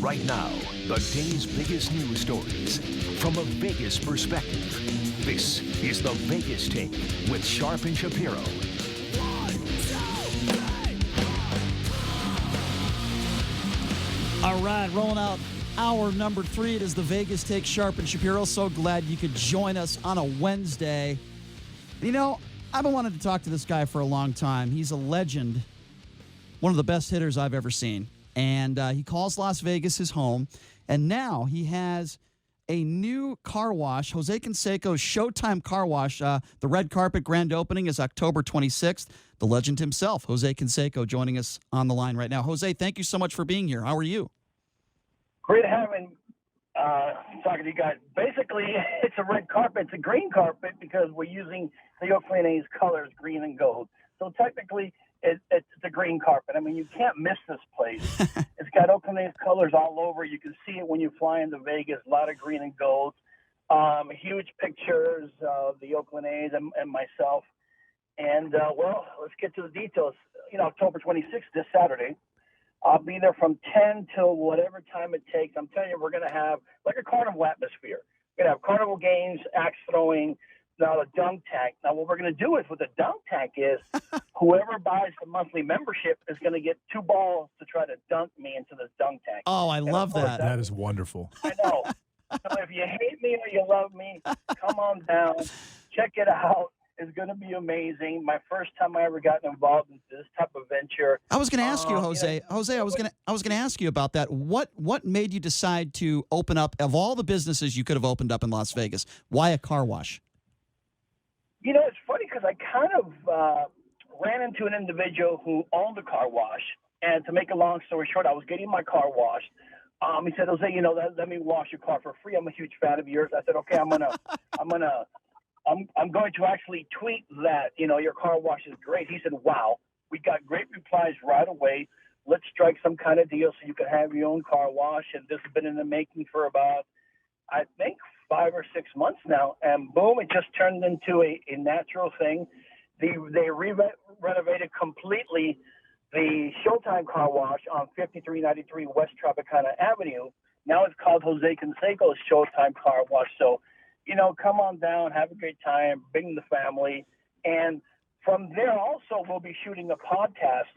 Right now, the day's biggest news stories from a Vegas perspective. This is the Vegas Take with Sharp and Shapiro. All right, rolling out hour number 3. It is the Vegas Take, Sharp and Shapiro. So glad you could join us on a Wednesday. You know, I've been wanting to talk to this guy for a long time. He's a legend, one of the best hitters I've ever seen. And he calls Las Vegas his home. And now he has a new car wash, Jose Canseco's Showtime Car Wash. The red carpet grand opening is October 26th. The legend himself, Jose Canseco, joining us on the line right now. Jose, thank you so much for being here. How are you? Great having talking to you guys. Basically, it's a red carpet. It's a green carpet because we're using the Oakland A's colors, green and gold. So technically, it's a green carpet. I mean, you can't miss this place. It's got Oakland A's colors all over. You can see it when you fly into Vegas. A lot of green and gold. Huge pictures of the Oakland A's and myself. And, well, let's get to the details. October 26th, this Saturday. I'll be there from 10 till whatever time it takes. I'm telling you, we're going to have like a carnival atmosphere. We're going to have carnival games, axe throwing, now a dunk tank. Now, what we're going to do is with the dunk tank is whoever buys the monthly membership is going to get 2 balls to try to dunk me into this dunk tank. Oh, I love that. That is wonderful. I know. So if you hate me or you love me, come on down. Check it out. It's going to be amazing. My first time I ever got involved in this type of venture. I was going to ask you, Jose. Jose, I was going to ask you about that. What made you decide to open up, of all the businesses you could have opened up in Las Vegas, why a car wash? It's funny because I kind of ran into an individual who owned a car wash, and to make a long story short, I was getting my car washed. He said, "Jose, let me wash your car for free. I'm a huge fan of yours." I said, "Okay, I'm going to actually tweet that, your car wash is great." He said, "Wow, we got great replies right away. Let's strike some kind of deal so you can have your own car wash." And this has been in the making for about, I think, 5 or 6 months now. And boom, it just turned into a natural thing. They renovated completely the Showtime Car Wash on 5393 West Tropicana Avenue. Now it's called Jose Canseco's Showtime Car Wash. So, come on down, have a great time, bring the family. And from there also, we'll be shooting a podcast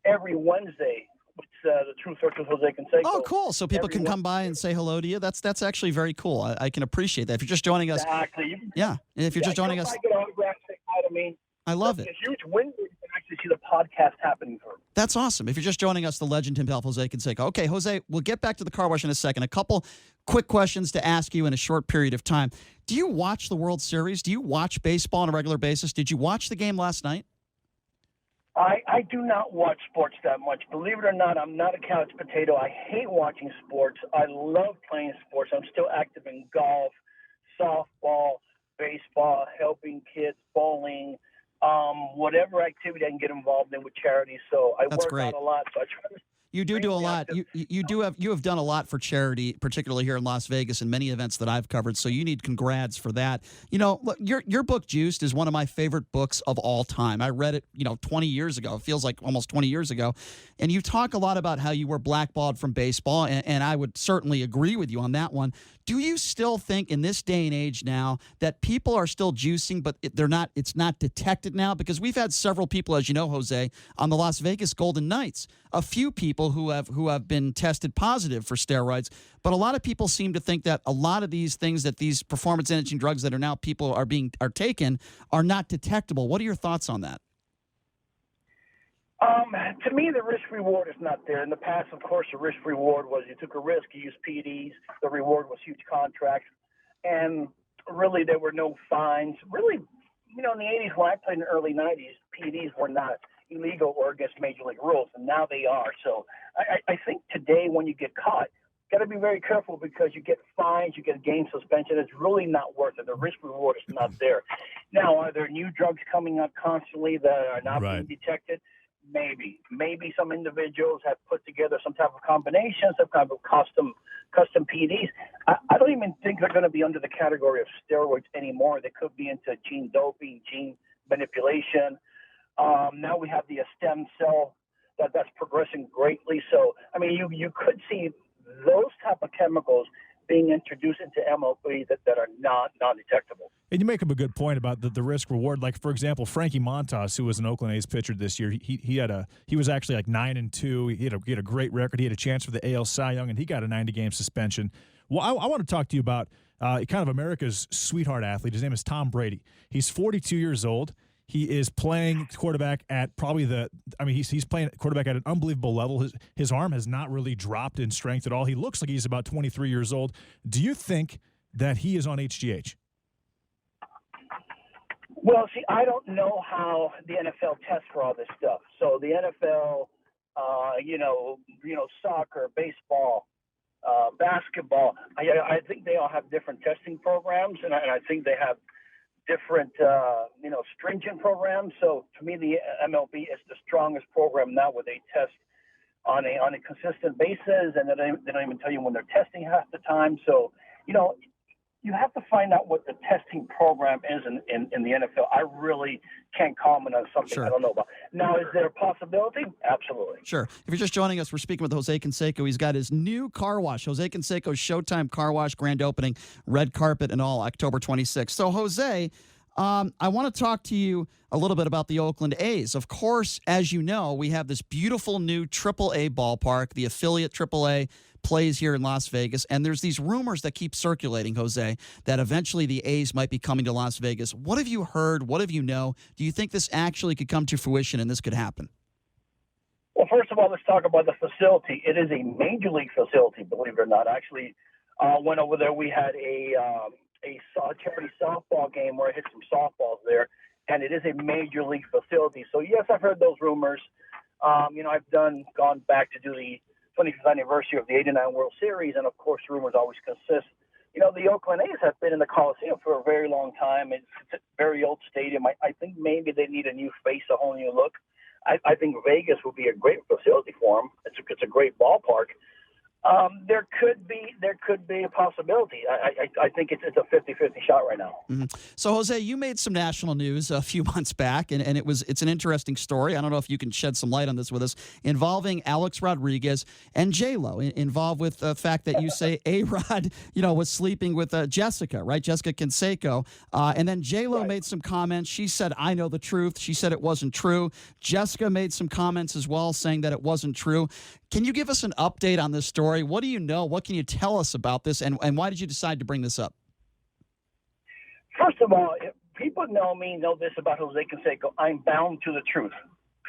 every Wednesday. It's the Truth Search with Jose Canseco. Oh, cool. So people can come by and say hello to you. That's actually very cool. I can appreciate that. If you're just joining us. Exactly. Yeah. And if you're just joining us. Get autographs, say hi to me. I love it. It's a huge window. You can actually see the podcast happening for. That's awesome. If you're just joining us, the legend himself, Jose Canseco. Okay, Jose, we'll get back to the car wash in a second. A couple quick questions to ask you in a short period of time. Do you watch the World Series? Do you watch baseball on a regular basis? Did you watch the game last night? I do not watch sports that much. Believe it or not, I'm not a couch potato. I hate watching sports. I love playing sports. I'm still active in golf, softball, baseball, helping kids, bowling, whatever activity I can get involved in with charity. So I work out a lot. So I try to. You do a lot. You have done a lot for charity, particularly here in Las Vegas, and many events that I've covered. So you need congrats for that. Look, your book Juiced is one of my favorite books of all time. I read it, 20 years ago. It feels like almost 20 years ago. And you talk a lot about how you were blackballed from baseball, and I would certainly agree with you on that one. Do you still think in this day and age now that people are still juicing, but it's not detected now? Because we've had several people, as you know, Jose, on the Las Vegas Golden Knights, a few people who have been tested positive for steroids, but a lot of people seem to think that a lot of these things, that these performance-enhancing drugs that are now people are taken, are not detectable. What are your thoughts on that? To me, the risk-reward is not there. In the past, of course, the risk-reward was you took a risk, you used PEDs. The reward was huge contracts. And really, there were no fines. Really, in the 80s, when I played in the early 90s, PEDs were not illegal or against Major League rules, and now they are. So I think today when you get caught, got to be very careful because you get fines, you get a game suspension. It's really not worth it. The risk-reward is not there. Now, are there new drugs coming up constantly that are not being detected? Maybe some individuals have put together some type of combination, some kind of custom PEDs. I don't even think they're going to be under the category of steroids anymore. They could be into gene doping, gene manipulation. Now we have the stem cell that's progressing greatly. So, I mean, you could see those type of chemicals being introduced into MLB that are non-detectable. And you make up a good point about the risk reward. Like, for example, Frankie Montas, who was an Oakland A's pitcher this year, he was actually like 9-2. He had a great record. He had a chance for the AL Cy Young, and he got a 90-game suspension. Well, I want to talk to you about kind of America's sweetheart athlete. His name is Tom Brady. He's 42 years old. He is playing quarterback at he's playing quarterback at an unbelievable level. His arm has not really dropped in strength at all. He looks like he's about 23 years old. Do you think that he is on HGH? Well, see, I don't know how the NFL tests for all this stuff. So the NFL, soccer, baseball, basketball, I think they all have different testing programs, and I think they have different, stringent programs. So to me, the MLB is the strongest program now, where they test on a consistent basis, and they don't even tell you when they're testing half the time. So, you have to find out what the testing program is in the NFL. I really can't comment on something I don't know about. Now, is there a possibility? Absolutely. Sure. If you're just joining us, we're speaking with Jose Canseco. He's got his new car wash, Jose Canseco's Showtime Car Wash, grand opening, red carpet and all, October 26th. So, Jose, I want to talk to you a little bit about the Oakland A's. Of course, as you know, we have this beautiful new AAA ballpark. The affiliate AAA plays here in Las Vegas, and there's these rumors that keep circulating, Jose, that eventually the A's might be coming to Las Vegas. What have you heard? What have you know? Do you think this actually could come to fruition and this could happen? Well, first of all, let's talk about the facility. It is a major league facility, believe it or not. Actually, went over there. We had a charity softball game where I hit some softballs there, and it is a major league facility. So, yes, I've heard those rumors. I've gone back to do the 25th anniversary of the '89 World Series, and of course, rumors always consist. The Oakland A's have been in the Coliseum for a very long time. It's a very old stadium. I think maybe they need a new face, a whole new look. I think Vegas would be a great facility for them. It's a great ballpark. There could be a possibility. I think it's a 50-50 shot right now. Mm-hmm. So, Jose, you made some national news a few months back, and it's an interesting story. I don't know if you can shed some light on this with us, involving Alex Rodriguez and J-Lo, involved with the fact that you say A-Rod, was sleeping with Jessica, right? Jessica Canseco. And then J-Lo made some comments. She said, I know the truth. She said it wasn't true. Jessica made some comments as well, saying that it wasn't true. Can you give us an update on this story? What do you know? What can you tell us about this? And why did you decide to bring this up? First of all, if people know this about Jose Canseco, I'm bound to the truth,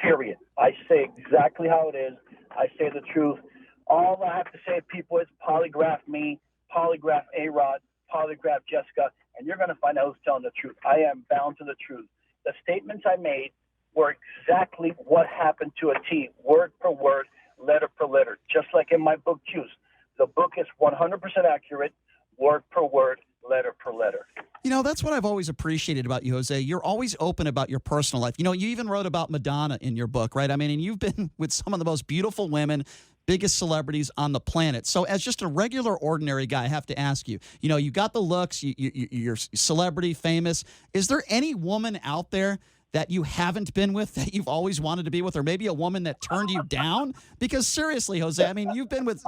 period. I say exactly how it is. I say the truth. All I have to say to people is polygraph me, polygraph A-Rod, polygraph Jessica, and you're going to find out who's telling the truth. I am bound to the truth. The statements I made were exactly what happened to a T, word per word, letter per letter, just like in my book, Juice. The book is 100% accurate, word per word, letter per letter. That's what I've always appreciated about you, Jose. You're always open about your personal life. You even wrote about Madonna in your book, right? I mean, and you've been with some of the most beautiful women, biggest celebrities on the planet. So as just a regular, ordinary guy, I have to ask you, you got the looks, you're celebrity, famous. Is there any woman out there that you haven't been with that you've always wanted to be with, or maybe a woman that turned you down? Because seriously, Jose, I mean, you've been with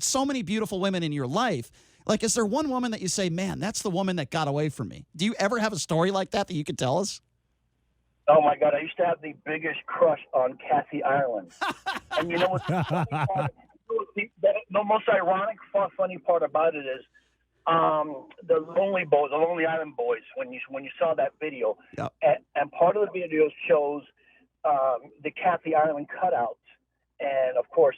so many beautiful women in your life. Like, is there one woman that you say, man, that's the woman that got away from me? Do you ever have a story like that you could tell us? Oh, my God. I used to have the biggest crush on Kathy Ireland. And you know what's the funny part? The most ironic, funny part about it is, the Lonely Island Boys, when you saw that video, yep. and part of the video shows the Kathy Ireland cutouts, and of course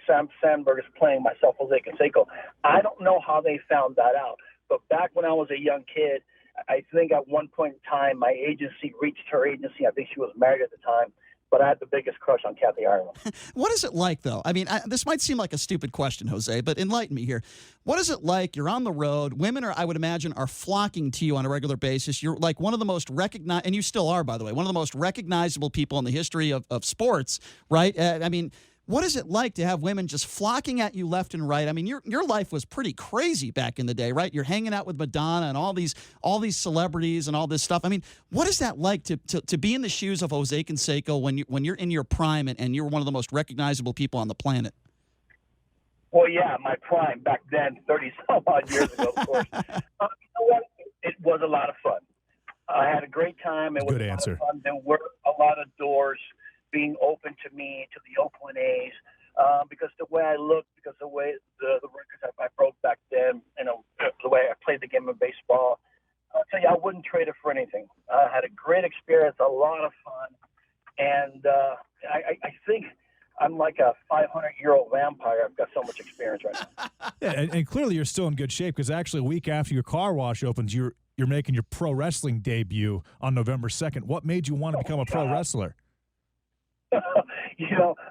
Sam Sandberg is playing myself, Jose Canseco. I don't know how they found that out, but back when I was a young kid, I think at one point in time my agency reached her agency. I think she was married at the time. But I had the biggest crush on Kathy Ireland. What is it like, though? I mean, this might seem like a stupid question, Jose, but enlighten me here. What is it like? You're on the road. Women I would imagine, are flocking to you on a regular basis. You're like one of the most recognized, and you still are, by the way, one of the most recognizable people in the history of sports, right? I mean, what is it like to have women just flocking at you left and right? I mean, your life was pretty crazy back in the day, right? You're hanging out with Madonna and all these celebrities and all this stuff. I mean, what is that like to be in the shoes of Jose Canseco when you're in your prime and you're one of the most recognizable people on the planet? Well, yeah, my prime back then, 30-some odd years ago, of course. You know what? It was a lot of fun. I had a great time. It was Good a lot answer. of fun. There were a lot of doors being open to me, to the Oakland A's, because the way I looked, because the way the records I broke back then, the way I played the game of baseball. I'll tell you, I wouldn't trade it for anything. I had a great experience, a lot of fun, and I think I'm like a 500-year-old vampire. I've got so much experience right now. Yeah, and clearly you're still in good shape because actually a week after your car wash opens, you're making your pro wrestling debut on November 2nd. What made you want to become a pro wrestler?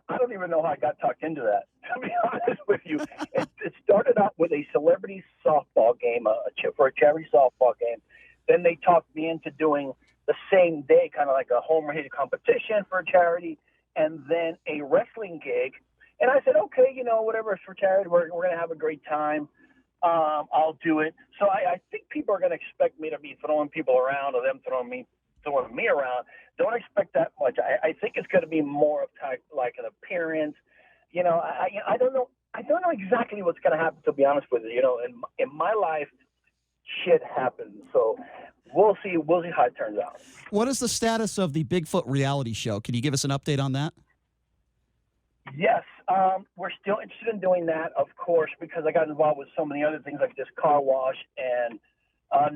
I don't even know how I got talked into that, to be honest with you. It started out with a celebrity softball game, for a charity softball game. Then they talked me into doing the same day, kind of like a home hit competition for a charity, and then a wrestling gig. And I said, okay, whatever, it's for charity. We're going to have a great time. I'll do it. So I think people are going to expect me to be throwing people around, or them throwing me around. Don't expect that much. I think it's going to be more of type like an appearance. I don't know. I don't know exactly what's going to happen, to be honest with you. In my life, shit happens. So we'll see. We'll see how it turns out. What is the status of the Bigfoot reality show? Can you give us an update on that? Yes, we're still interested in doing that, of course, because I got involved with so many other things like this car wash, and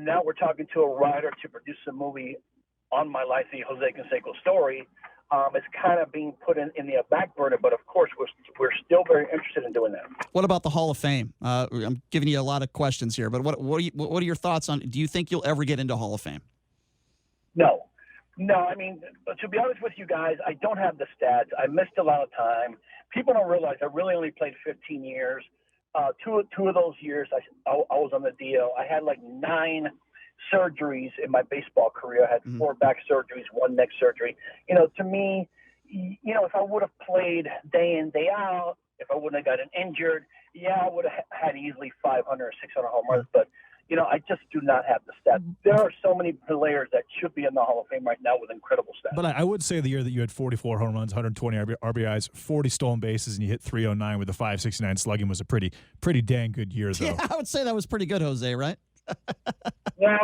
now we're talking to a writer to produce a movie on my life, the Jose Canseco story. It's kind of being put in the back burner, but of course we're still very interested in doing that. What about the Hall of Fame? I'm giving you a lot of questions here, but what are your thoughts on? Do you think you'll ever get into Hall of Fame? No. I mean, to be honest with you guys, I don't have the stats. I missed a lot of time. People don't realize I really only played 15 years. Two of those years I was on the DL. I had like 9 surgeries in my baseball career. I had 4 back surgeries, 1 neck surgery. To me, if I would have played day in, day out, if I wouldn't have gotten injured, I would have had easily 500 or 600 home runs. But, I just do not have the stats. There are so many players that should be in the Hall of Fame right now with incredible stats. But I would say the year that you had 44 home runs, 120 RBIs, 40 stolen bases, and you hit 309 with a 569 slugging was a pretty dang good year, though. Yeah, I would say that was pretty good, Jose, right? Yeah,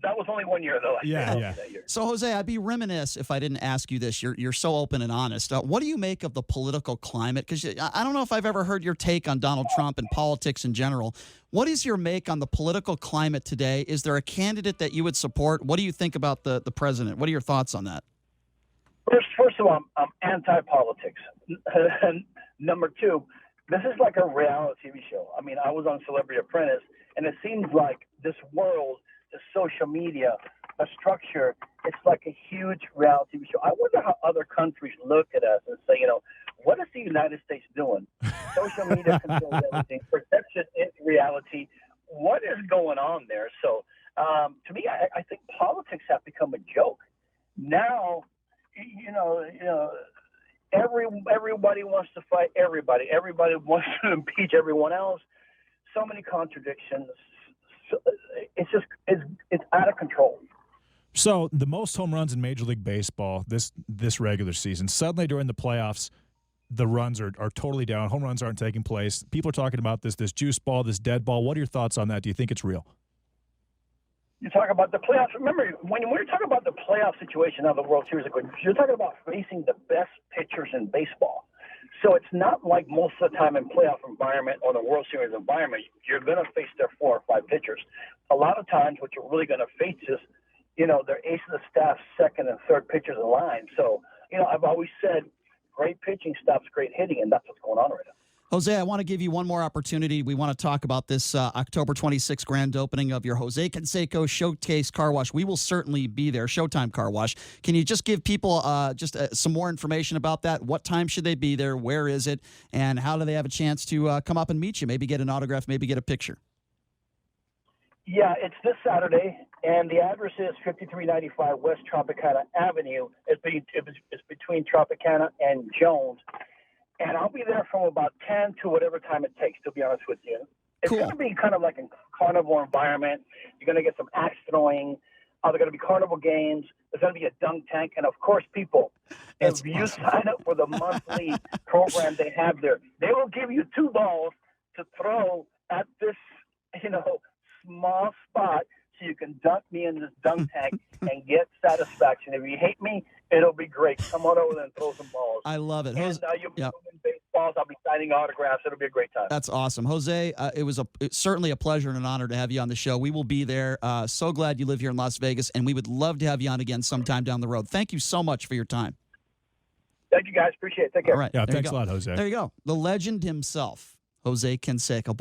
that was only 1 year, though. Yeah. So, Jose, I'd be remiss if I didn't ask you this. You're so open and honest. What do you make of the political climate? Because I don't know if I've ever heard your take on Donald Trump and politics in general. What is your make on the political climate today? Is there a candidate that you would support? What do you think about the president? What are your thoughts on that? First of all, I'm anti-politics. Number 2, this is like a reality TV show. I mean, I was on Celebrity Apprentice, and it seems like this world, the social media, a structure, it's like a huge reality TV show. I wonder how other countries look at us and say, what is the United States doing? Social media controls everything. Perception is reality. What is going on there? So, to me, I think politics have become a joke. Now, everybody wants to fight everybody. Everybody wants to impeach everyone else. So many contradictions. It's out of control. So the most home runs in Major League Baseball this regular season. Suddenly during the playoffs, the runs are totally down. Home runs aren't taking place. People are talking about this juice ball, this dead ball. What are your thoughts on that? Do you think it's real? You talk about the playoffs. Remember, when you're talking about the playoff situation of the World Series, you're talking about facing the best pitchers in baseball. So it's not like most of the time in playoff environment or the World Series environment, you're going to face their 4 or 5 pitchers. A lot of times what you're really going to face is, their ace of the staff, second and third pitchers in line. So, I've always said great pitching stops great hitting, and that's what's going on right now. Jose, I want to give you one more opportunity. We want to talk about this October 26th grand opening of your Jose Canseco Showcase Car Wash. We will certainly be there, Showtime Car Wash. Can you just give people some more information about that? What time should they be there? Where is it? And how do they have a chance to come up and meet you? Maybe get an autograph, maybe get a picture. Yeah, it's this Saturday, and the address is 5395 West Tropicana Avenue. It's between Tropicana and Jones. And I'll be there from about 10 to whatever time it takes, to be honest with you. It's Cool. going to be kind of like a carnival environment. You're going to get some axe throwing. There are going to be carnival games. There's going to be a dunk tank. And, of course, people, That's if you awesome. sign up for the monthly program they have there, they will give you 2 balls to throw at this, small spot so you can dunk me in this dunk tank and get satisfaction. If you hate me, it'll be great. Come on over there and throw some balls. I love it. And you'll be moving baseballs. I'll be signing autographs. It'll be a great time. That's awesome. Jose, it's certainly a pleasure and an honor to have you on the show. We will be there. So glad you live here in Las Vegas, and we would love to have you on again sometime down the road. Thank you so much for your time. Thank you, guys. Appreciate it. Take care. All right. Yeah, There thanks you a go. lot, Jose. There you go. The legend himself, Jose Canseco.